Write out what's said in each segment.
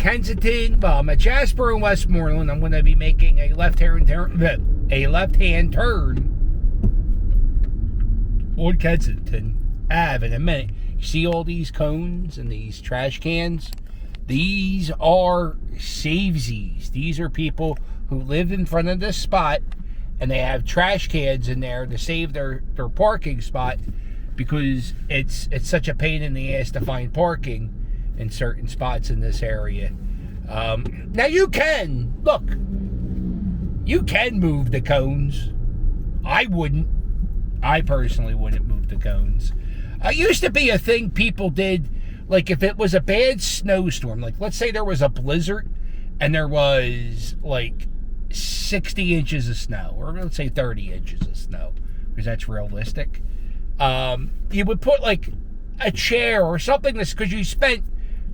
Kensington, well, I'm at Jasper and Westmoreland. I'm going to be making a left-hand turn on Kensington Ave in a minute. You see all these cones and these trash cans? These are savesies. These are people who live in front of this spot, and they have trash cans in there to save their parking spot, because it's such a pain in the ass to find parking in certain spots in this area. Now you can move the cones. I wouldn't. I personally wouldn't move the cones. It used to be a thing people did, like if it was a bad snowstorm, like let's say there was a blizzard and there was like 60 inches of snow, or let's say 30 inches of snow, because that's realistic. You would put like a chair or something, that's because you spent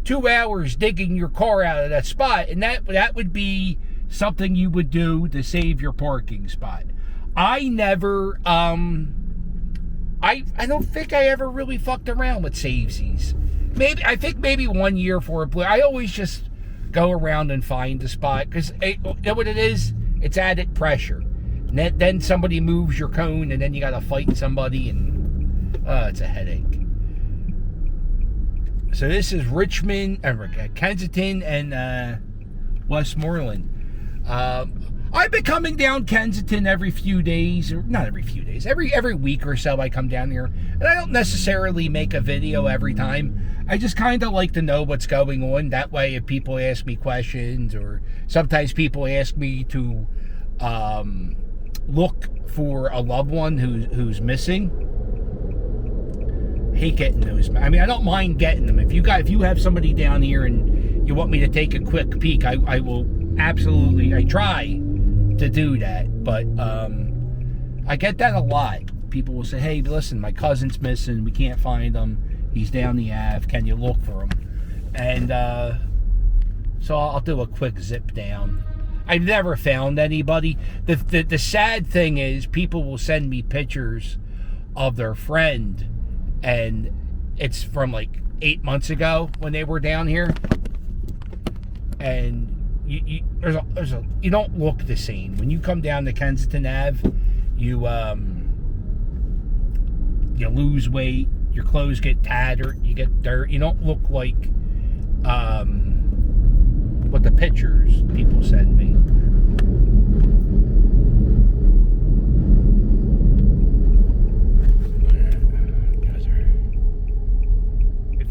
2 hours digging your car out of that spot, and that would be something you would do to save your parking spot. I never, I don't think I ever really fucked around with savesies. I think maybe 1 year for a blue. I always just go around and find the spot, because you know what it is? It's added pressure. And then somebody moves your cone, and then you got to fight somebody, and it's a headache. So this is Richmond, Kensington, and Westmoreland. I've been coming down Kensington every few days, or not every few days, every week or so I come down here. And I don't necessarily make a video every time. I just kind of like to know what's going on. That way, if people ask me questions, or sometimes people ask me to look for a loved one who's missing. Hate getting those. I mean, I don't mind getting them. If you have somebody down here and you want me to take a quick peek, I will absolutely. I try to do that, but I get that a lot. People will say, "Hey, listen, my cousin's missing. We can't find him. He's down the Ave. Can you look for him?" And so I'll do a quick zip down. I've never found anybody. The sad thing is, people will send me pictures of their friend, and it's from like 8 months ago when they were down here, and you don't look the same when you come down to Kensington Ave. You lose weight, your clothes get tattered, you get dirt. You don't look like what the pictures people send me.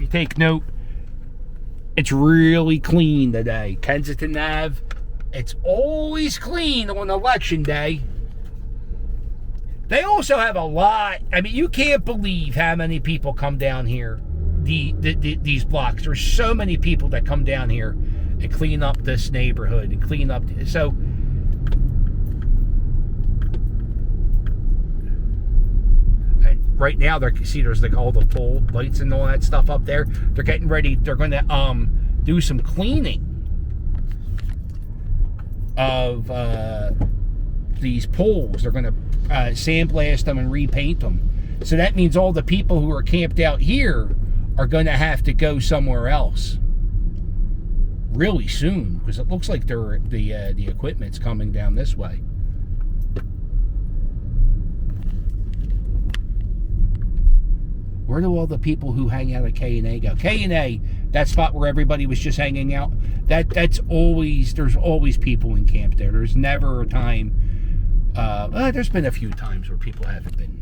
Take note, it's really clean today. Kensington Ave, it's always clean on election day. They also have a lot. I mean, you can't believe how many people come down here, these blocks. There's so many people that come down here and clean up this neighborhood and clean up. So right now, there's like all the pole lights and all that stuff up there. They're getting ready. They're going to do some cleaning of these poles. They're going to sandblast them and repaint them. So that means all the people who are camped out here are going to have to go somewhere else really soon, because it looks like the equipment's coming down this way. Where do all the people who hang out at K&A go? K&A, that spot where everybody was just hanging out, there's always people in camp there. There's never a time, there's been a few times where people haven't been.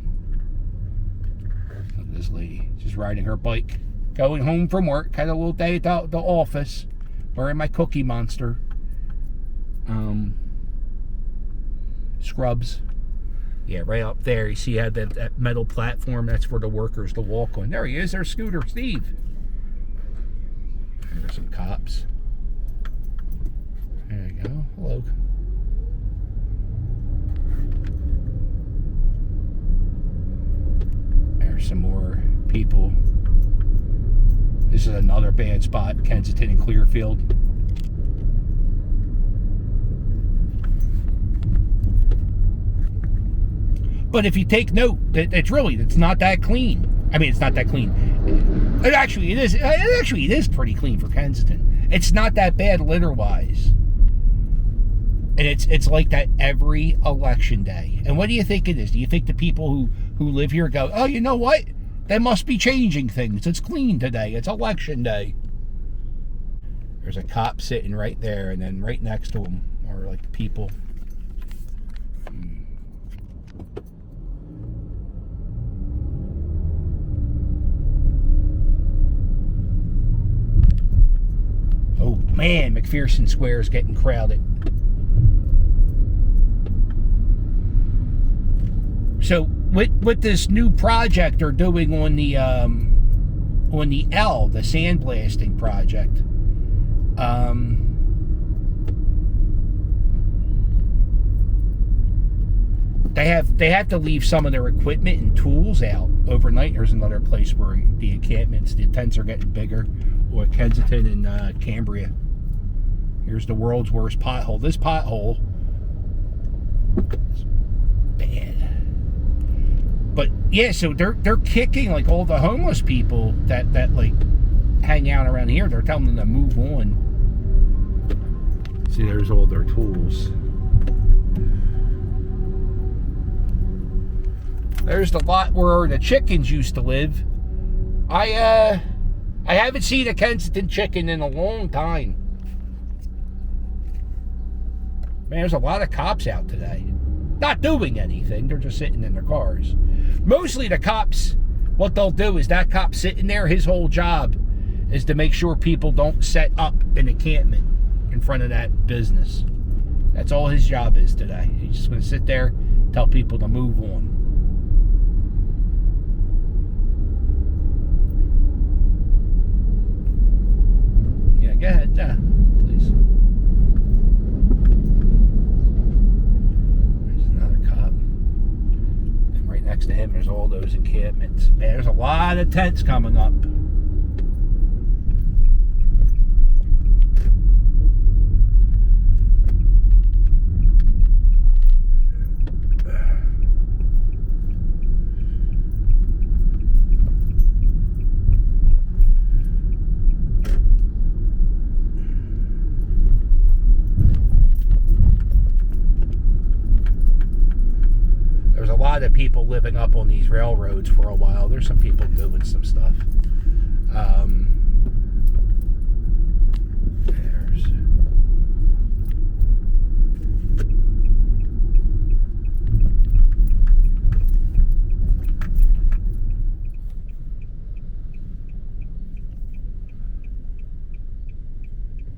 Look at this lady, just riding her bike, going home from work, had a little day at the office, wearing my Cookie Monster scrubs. Yeah, right up there. You see how that metal platform, that's for the workers to walk on. There he is, there's Scooter Steve. There's some cops. There you go. Hello. There's some more people. This is another bad spot, Kensington and Clearfield. But if you take note, it's not that clean. I mean, it's not that clean. It is pretty clean for Kensington. It's not that bad litter-wise. And it's like that every election day. And what do you think it is? Do you think the people who live here go, oh, you know what? They must be changing things. It's clean today. It's election day. There's a cop sitting right there, and then right next to him are like people. Oh man, McPherson Square is getting crowded. So with this new project they're doing on the L, the sandblasting project, they have to leave some of their equipment and tools out overnight. There's another place where the encampments, the tents are getting bigger, or Kensington and Cambria. Here's the world's worst pothole. This pothole is bad. But yeah, so they're kicking like all the homeless people that like hang out around here. They're telling them to move on. See, there's all their tools. There's the lot where the chickens used to live. I haven't seen a Kensington chicken in a long time. Man, there's a lot of cops out today. Not doing anything. They're just sitting in their cars. Mostly the cops, what they'll do is that cop sitting there, his whole job is to make sure people don't set up an encampment in front of that business. That's all his job is today. He's just going to sit there, tell people to move on. Yeah, go ahead. Please. Next to him, there's all those encampments. Man, there's a lot of tents coming up. A lot of people living up on these railroads for a while. There's some people doing some stuff. There's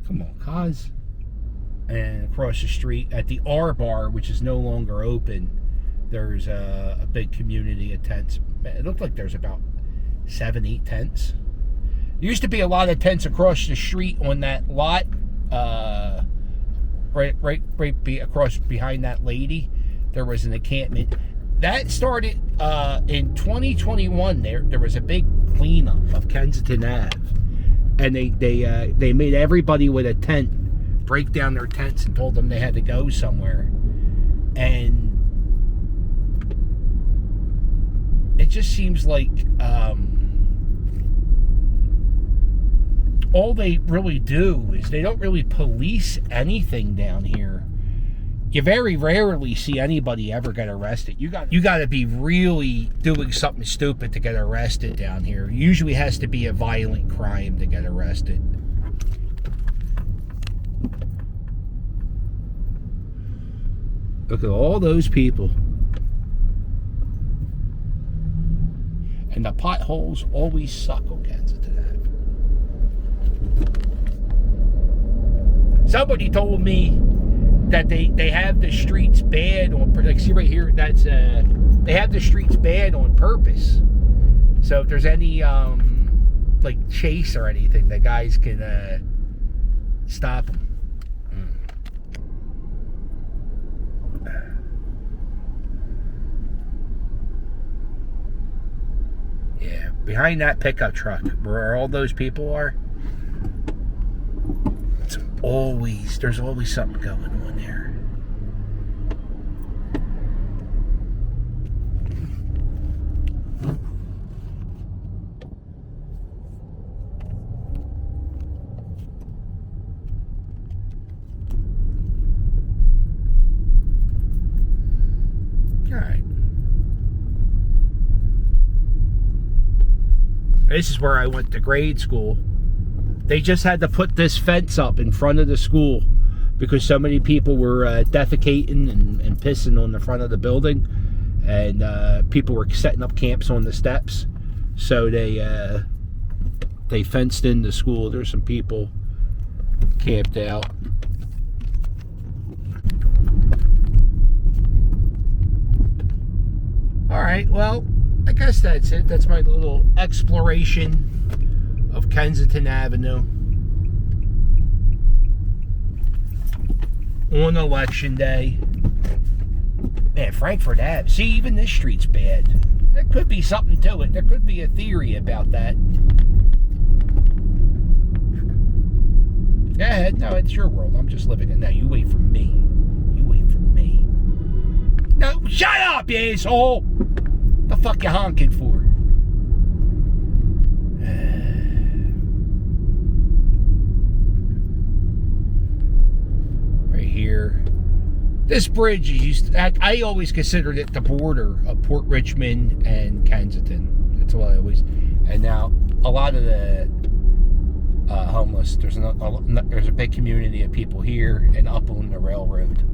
come on, cuz. And across the street at the R Bar, which is no longer open, there's a big community of tents. It looked like there's about 7-8 tents. There used to be a lot of tents across the street on that lot, right across behind that lady. There was an encampment that started in 2021. There was a big cleanup of Kensington Ave, and they made everybody with a tent break down their tents and told them they had to go somewhere. And it just seems like all they really do is they don't really police anything down here. You very rarely see anybody ever get arrested. You got to be really doing something stupid to get arrested down here. It usually has to be a violent crime to get arrested. Look at all those people. And the potholes always suck on Kensington Ave. Somebody told me that they have the streets bad on, like, see right here, that's they have the streets bad on purpose. So if there's any like chase or anything, the guys can stop them. Yeah, behind that pickup truck, where all those people are, there's always something going on there. All right. This is where I went to grade school. They just had to put this fence up in front of the school because so many people were defecating and pissing on the front of the building, and people were setting up camps on the steps. So they fenced in the school. There's some people camped out. All right, well, I guess that's it. That's my little exploration of Kensington Avenue on election day. Man, Frankfurt Ave. See, even this street's bad. There could be something to it. There could be a theory about that. Go ahead. No, it's your world. I'm just living it. No, you wait for me. You wait for me. No, shut up, you asshole! The fuck you honking for? Right here. This bridge is used to, I always considered it the border of Port Richmond and Kensington. That's what I always. And now a lot of the homeless. There's a big community of people here and up on the railroad.